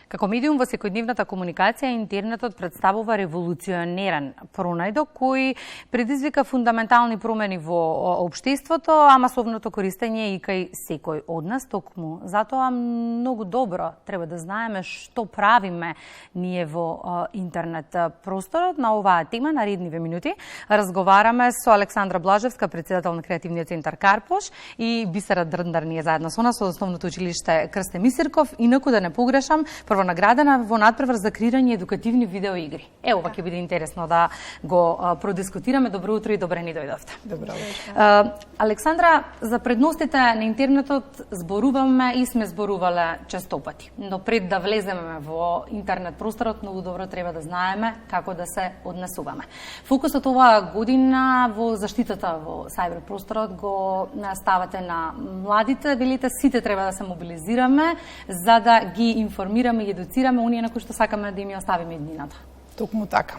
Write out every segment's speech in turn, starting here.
Како медиум во секојдневната комуникација, интернетот представува револуционерен пронајдок кој предизвика фундаментални промени во општеството, а масовното користење и кај секој од нас. Токму затоа многу добро треба да знаеме што правиме ние во интернет просторот. На оваа тема наредниве минути разговараме со Александра Блажевска, председател на Креативниот центар Карпош, и Бисера Дрндар ние заедно со нас од Основното училиште Крсте Мисирков. Инаку да не погрешам, наградена во надпревар за креирање едукативни видеоигри. Ево, ќе биде интересно да го продискутираме. Добро утро и добре ни дојдовте. Добро утро. Александра, за предностите на интернетот зборуваме и сме зборувале честопати. Но пред да влеземе во интернет просторот, многу добро треба да знаеме како да се однесуваме. Фокусот оваа година во заштитата во сајбер просторот го ставате на младите. Велите сите треба да се мобилизираме за да ги информираме и едуцираме оние на кои што сакаме да им ја оставиме иднината. Токму така.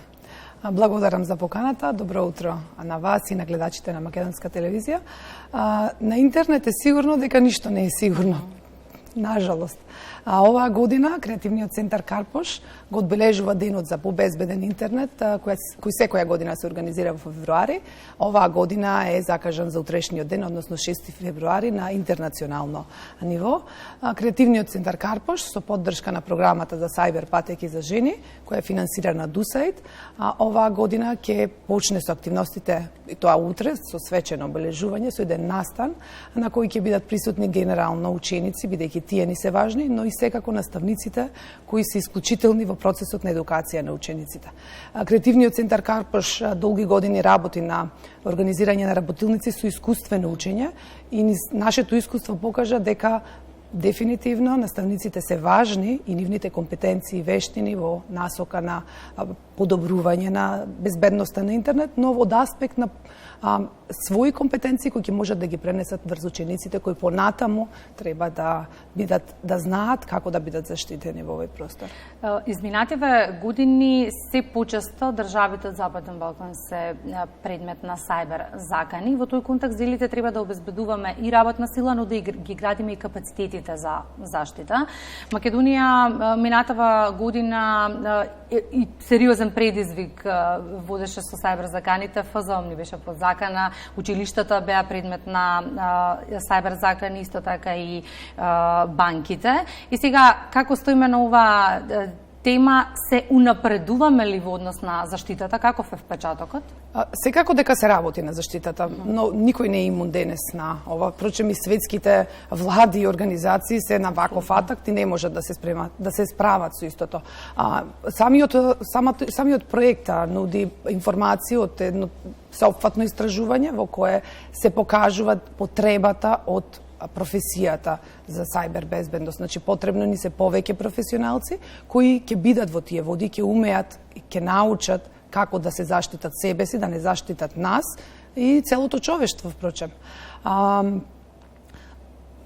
Благодарам за поканата. Добро утро на вас и на гледачите на Македонска телевизија. На интернет е сигурно дека ништо не е сигурно. Нажалост. Оваа година Креативниот центар Карпош го одбележува денот за побезбеден интернет, кој секоја година се организира во февруари. Оваа година е закажан за утрешниот ден, односно 6 февруари на интернационално ниво. Креативниот центар Карпош со поддршка на програмата за сајбер патеки за жени, која е финансирана од USAID, оваа година ќе почне со активностите, и тоа утре, со свечено обележување, со еден настан на кој ќе бидат присутни генерално ученици, бидејќи тие ни се важни, но и секако наставниците кои се исклучителни во процесот на едукација на учениците. Креативниот центар Карпош долги години работи на организирање на работилници со искуствено учење и нашето искуство покажа дека дефинитивно наставниците се важни и нивните компетенции и вештини во насока на подобрување на безбедноста на интернет, но од аспект на своји компетенции кои ќе можат да ги пренесат врз учениците кои понатаму треба да знаат како да бидат заштитени во овој простор. Изминативе години се почесто државите од Западен Балкан се предмет на сајбер закани. Во тој контекст делите треба да обезбедуваме и работна сила, но да ги градиме и капацитетите за заштита. Македонија минатава година и сериозен предизвик водеше со сајбер заканите. ФЗОМ ни беше под закана, училиштата беа предмет на сајбер закани, исто така и банките. И сега, како стоиме на оваа тема, се унапредуваме ли во однос на заштитата? Каков е впечатокот? Секако дека се работи на заштитата, но никој не е имун денес на ова. Впрочем, и светските влади и организации се на ваков атак и не можат да се справат со истото. Самиот проект нуди информации од едно сеопфатно истражување во кое се покажува потребата од професијата за сајбер безбедност. Значи, потребно ни се повеќе професионалци кои ќе бидат во тие води, ќе умеат и ќе научат како да се заштитат себе си, да не заштитат нас и целото човештво, впрочем.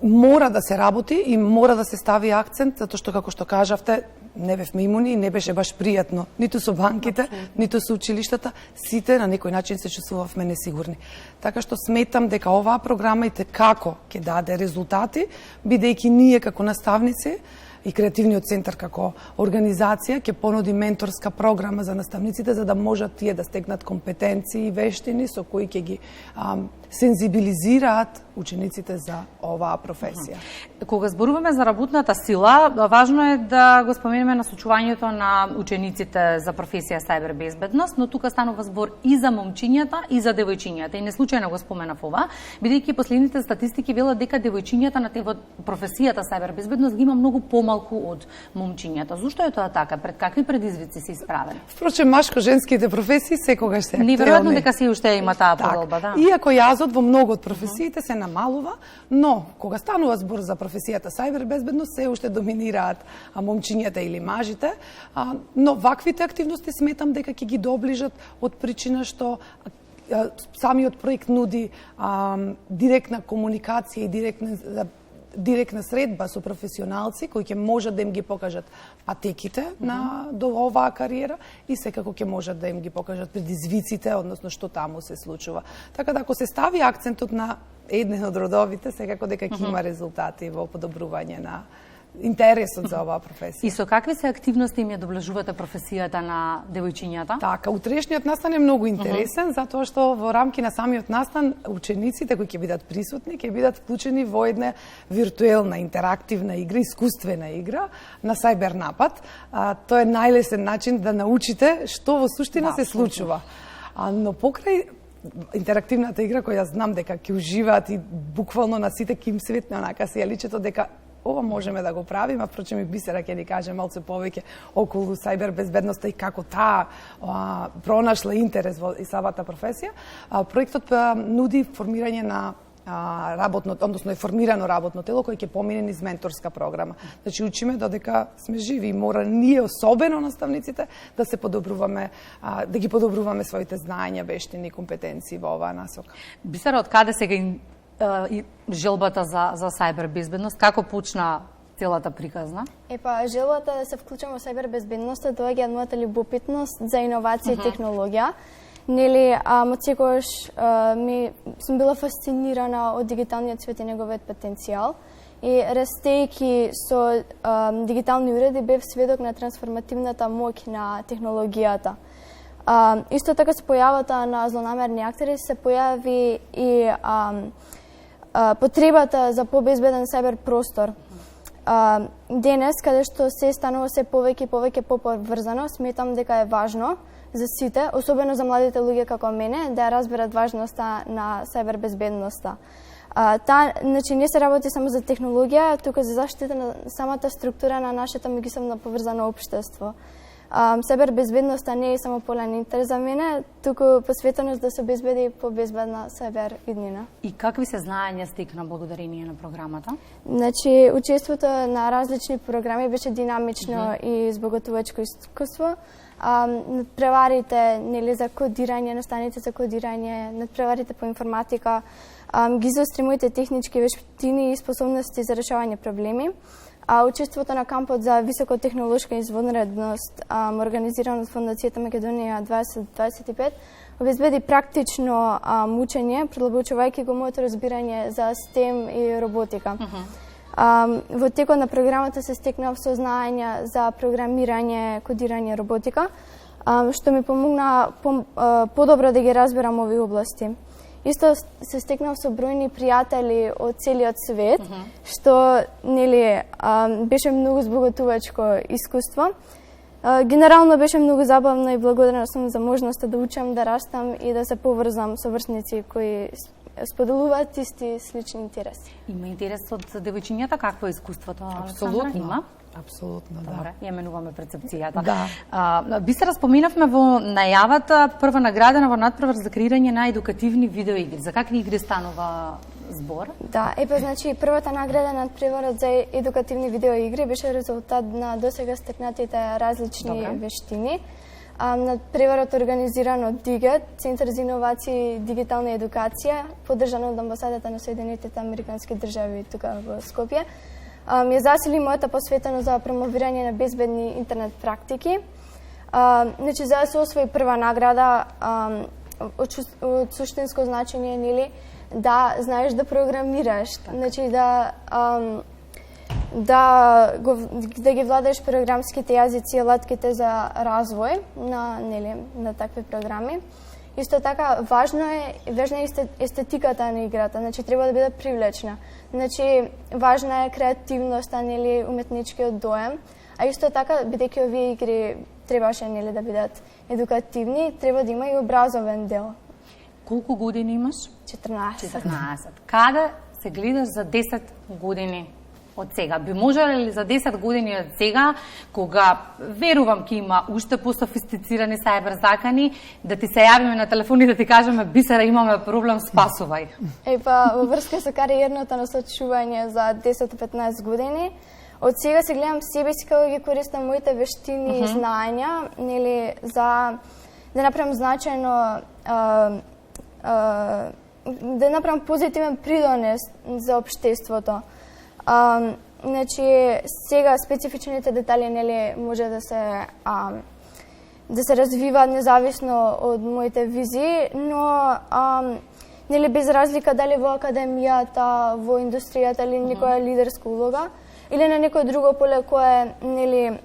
Мора да се работи и мора да се стави акцент, затоа што, како што кажавте, не бевме имуни и не беше баш пријатно, ниту со банките, ниту со училиштата, сите на некој начин се чувствувавме несигурни. Така што сметам дека оваа програма и како ќе даде резултати, бидејќи ние како наставници и Креативниот центар како организација ќе понуди менторска програма за наставниците за да можат тие да стегнат компетенции и вештини со кои ќе ги сензибилизираат учениците за оваа професија. Кога зборуваме за работната сила, важно е да го споменеме насочувањето на учениците за професија сајбер безбедност, но тука станува збор и за момчињата и за девојчињата. И не случајно го споменав ова, бидејќи последните статистики велат дека девојчињата на професијата сајбер безбедност ги има многу помалку од момчињата. Зошто е тоа така? Пред какви предизвици се исправени? Впрочем, машко-женските професии секогаш се актуелни. Неверојатно дека се уште има таа подолба, да. Иако јазот во многу од професиите се намалува, но кога станува збор за професијата сајбер безбедност, се уште доминираат момчињата или мажите, но ваквите активности сметам дека ќе ги доближат од причина што самиот проект нуди директна комуникација и директна средба со професионалци кои ќе можат да им ги покажат патеките до оваа кариера и секако ќе можат да им ги покажат предизвиците, односно што таму се случува. Така да ако се стави акцентот на еден од родовите, секако дека ќе има резултати во подобрување на интересот за оваа професија. И со какви се активности им ја доблажувате професијата на девојчињата? Така, утрешниот настан е многу интересен, затоа што во рамки на самиот настан учениците кои ќе бидат присутни, ќе бидат вклучени во една виртуелна, интерактивна игра, искуствена игра на сајбер напад. Тоа е најлесен начин да научите што во суштина се случува. Но покрај интерактивната игра која знам дека ќе уживаат и буквално на сите ќе им светне онака си ја личето дека ова можеме да го правиме, впрочем и Бисера ќе ни каже малце повеќе околу сајбер безбедноста и како таа пронашла интерес во самата професија. Проектот нуди формирање на односно е формирано работно тело кој ќе помине низ менторска програма. Значи учиме додека сме живи и мора ние особено наставниците да се подобруваме, да ги подобруваме своите знаења, вештини и компетенции во оваа насока. Бисера, од каде сега и желбата за сајбер безбедност, како почна целата приказна? Желбата да се вклучам во сајбер безбедноста доаѓа од мојата љубопитност за иновација и технологија. Нели, од секогаш сум била фасцинирана од дигиталниот свет и неговиот потенцијал. И растејќи со дигитални уреди бев сведок на трансформативната моќ на технологијата. Исто така со појавата на злонамерни актери се појави и потребата за побезбеден сајбер простор. Денес, каде што се станува се повеќе и повеќе поврзано, сметам дека е важно за сите, особено за младите луѓе како мене, да разберат важноста на сајбер безбедноста. Значи, не се работи само за технологија, туку за заштита на самата структура на нашето меѓусебно поврзано општество. Сајбер безбедноста не е само полен интерес за мене, туку посветеност да се обезбеди побезбедна сајбер иднина. И какви се знаења стекна благодарение на програмата? Значи, учеството на различни програми беше динамично и избогатувачко искуство. Надпреварите за кодирање, настаните за кодирање, надпреварите по информатика, ги заостри моите технички вештини и способности за решавање проблеми. Учеството на кампот за високотехнолошка извонредност, организирано од Фондацијата Македонија 2025, обезбеди практично учење, прилагодувајќи го моето разбирање за STEM и роботика. Во текот на програмата се стекнав со знаења за програмирање, кодирање, роботика, што ми помогна подобро да ги разберам овие области. Исто се стекнав со бројни пријатели од целиот свет, што беше многу збогатувачко искуство. Генерално беше многу забавно и благодарна сум за можноста да учам, да растам и да се поврзам со врсници кои споделуваат исти слични интереси. Има интерес од девојчињата, какво е искуството? Апсолутно. Има? Апсолутно, да. Добре, ја менуваме перцепцијата. Да. Бисера, споменавме во најавата прва наградена во надпревар за креирање на едукативни видеоигри. За какви игри станува збор? Да, значи првата награда на надпреварот за едукативни видеоигри беше резултат на досега стекнатите различни вештини. Надпреварот организиран од ДИГЕТ, Центар за иновации и дигитална едукација, поддржан од амбасадата на Соединетите американски држави тука во Скопје. Ја засили мојата посветеност за промовирање на безбедни интернет практики. Значи, за да се освои прва награда, од суштинско значење да знаеш да програмираш, значи да ги владееш програмските јазици и алатките за развој на такви програми. Исто така, важна е естетиката на играта, значи треба да биде привлечна. Значи, важна е креативноста, уметничкиот доем, а исто така, бидејќи овие игри требаше да бидат едукативни, треба да има и образовен дел. Колку години имаш? 14. Каде се гледаш за 10 години од сега? Би можеле ли за 10 години од сега, кога верувам ќе има уште пософистицирани сајбер закани, да ти се јавиме на телефон и да ти кажеме: Бисера, имаме проблем, спасувај? Во врска со кариерното насочување за 10-15 години, од сега се гледам себе си како ги користам моите вештини и знаења, за да направам значајно да направам позитивен придонес за општеството. Значи, сега специфичните детали може да се развиваат независно од моите визии, но без разлика дали во академијата, во индустријата или некоја лидерска улога, или на некое друго поле кое нели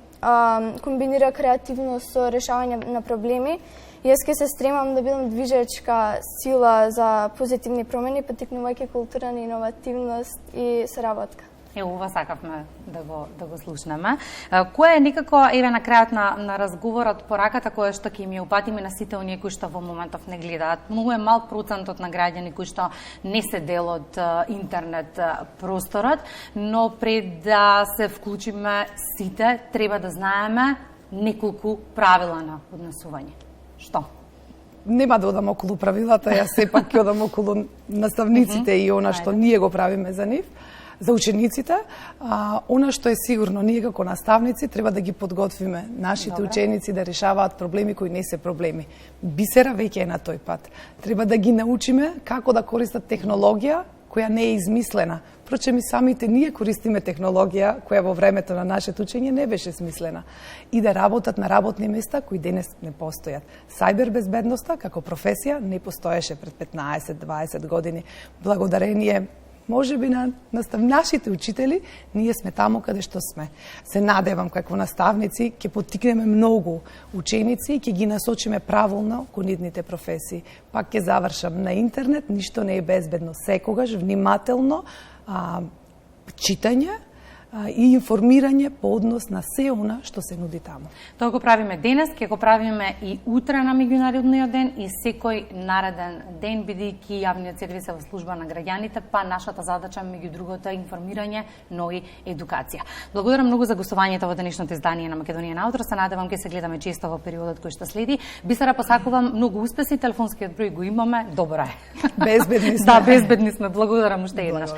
комбинира креативност со решавање на проблеми. Јас ќе се стремам да бидам движечка сила за позитивни промени, поттикнувајќи културна иновативност и соработка. Ова сакавме да го слушнеме. Која е некако, на крајот на разговорот, пораката која што ќе ми упатиме на сите оние кои што во моментов не гледаат? Многу е мал процентот на граѓани кои што не се дел од интернет просторот, но пред да се вклучиме сите, треба да знаеме неколку правила на однесување. Што? Нема да одам околу правилата, јас сепак ќе одам околу наставниците и она што ние го правиме за нив. За учениците, она што е сигурно, ние како наставници треба да ги подготвиме нашите ученици да решаваат проблеми кои не се проблеми. Бисера веќе е на тој пат. Треба да ги научиме како да користат технологија која не е измислена. Впрочем, и самите ние користиме технологија која во времето на нашето учење не беше смислена. И да работат на работни места кои денес не постојат. Сајбербезбедноста како професија не постоеше пред 15-20 години. Благодарение може би на нашите учители, ние сме таму каде што сме. Се надевам како наставници ќе поттикнеме многу ученици и ќе ги насочиме правилно кон нивните професии. Пак ќе завршам на интернет, ништо не е безбедно. Секогаш внимателно читање и информирање по однос на се она што се нуди таму. Тоа го правиме денес, ќе го правиме и утре на меѓународниот ден и секој нареден ден, бидејќи јавниот сервис е во служба на граѓаните, па нашата задача меѓу другото е информирање, но и едукација. Благодарам многу за гостувањето во денешното издание на Македонија наутро. Се надевам ќе се гледаме често во периодот кој што следи. Бисера, посакувам многу успеси, телефонскиот број го имаме, добро е. Безбедни сме. Да, безбедни сме. Благодарам уште еднаш.